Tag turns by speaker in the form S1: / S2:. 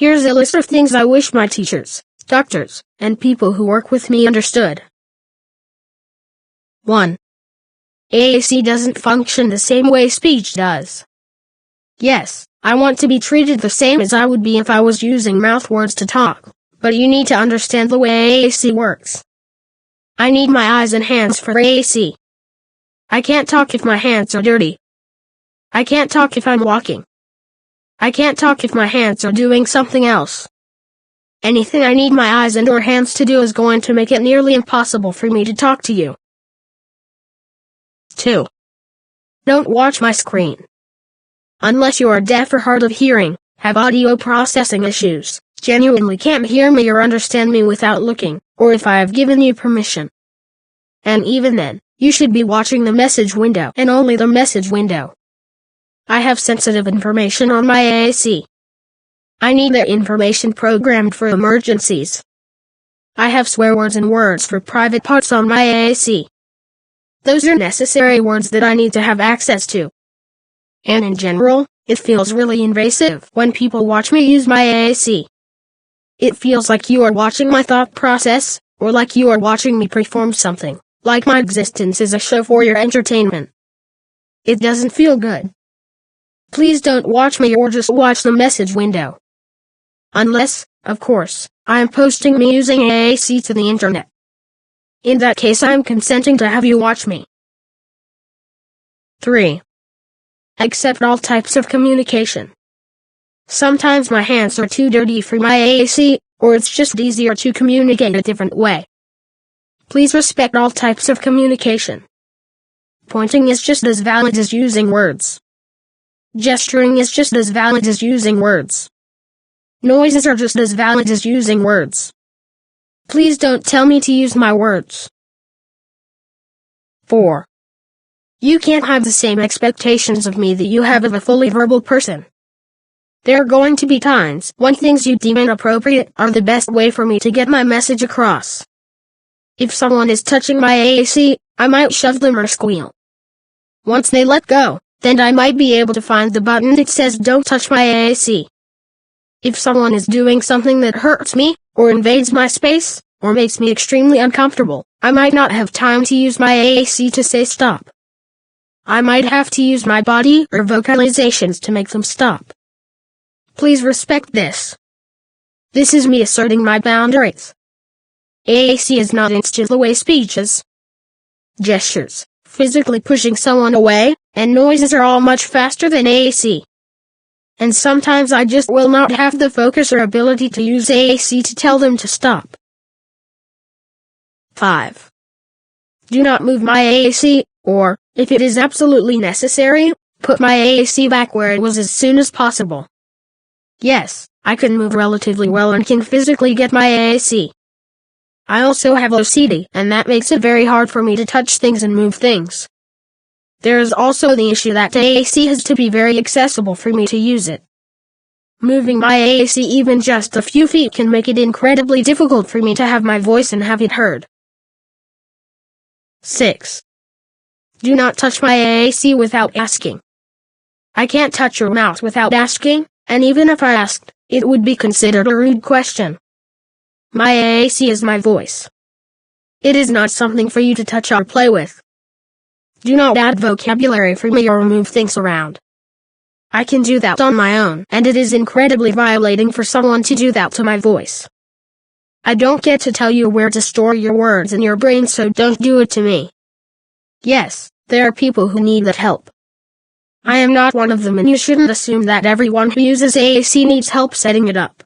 S1: Here's a list of things I wish my teachers, doctors, and people who work with me understood. 1. AAC doesn't function the same way speech does. Yes, I want to be treated the same as I would be if I was using mouth words to talk, but you need to understand the way AAC works. I need my eyes and hands for AAC. I can't talk if my hands are dirty. I can't talk if I'm walking. I can't talk if my hands are doing something else. Anything I need my eyes and or hands to do is going to make it nearly impossible for me to talk to you. 2. Don't watch my screen. Unless you are deaf or hard of hearing, have audio processing issues, genuinely can't hear me or understand me without looking, or if I have given you permission. And even then, you should be watching the message window and only the message window. I have sensitive information on my AAC. I need that information programmed for emergencies. I have swear words and words for private parts on my AAC. Those are necessary words that I need to have access to. And in general, it feels really invasive when people watch me use my AAC. It feels like you are watching my thought process, or like you are watching me perform something, like my existence is a show for your entertainment. It doesn't feel good. Please don't watch me or just watch the message window. Unless, of course, I am posting me using AAC to the internet. In that case I am consenting to have you watch me. 3. Accept all types of communication. Sometimes my hands are too dirty for my AAC, or it's just easier to communicate a different way. Please respect all types of communication. Pointing is just as valid as using words. Gesturing is just as valid as using words. Noises are just as valid as using words. Please don't tell me to use my words. 4. You can't have the same expectations of me that you have of a fully verbal person. There are going to be times when things you deem inappropriate are the best way for me to get my message across. If someone is touching my AAC, I might shove them or squeal. Once they let go, then I might be able to find the button that says don't touch my AAC. If someone is doing something that hurts me, or invades my space, or makes me extremely uncomfortable, I might not have time to use my AAC to say stop. I might have to use my body or vocalizations to make them stop. Please respect this. This is me asserting my boundaries. AAC is not instant the way speech is. Gestures, physically pushing someone away, and noises are all much faster than AAC. And sometimes I just will not have the focus or ability to use AAC to tell them to stop. 5. Do not move my AAC, or, if it is absolutely necessary, put my AAC back where it was as soon as possible. Yes, I can move relatively well and can physically get my AAC. I also have OCD, and that makes it very hard for me to touch things and move things. There is also the issue that AAC has to be very accessible for me to use it. Moving my AAC even just a few feet can make it incredibly difficult for me to have my voice and have it heard. 6. Do not touch my AAC without asking. I can't touch your mouth without asking, and even if I asked, it would be considered a rude question. My AAC is my voice. It is not something for you to touch or play with. Do not add vocabulary for me or move things around. I can do that on my own, and it is incredibly violating for someone to do that to my voice. I don't get to tell you where to store your words in your brain, so don't do it to me. Yes, there are people who need that help. I am not one of them, and you shouldn't assume that everyone who uses AAC needs help setting it up.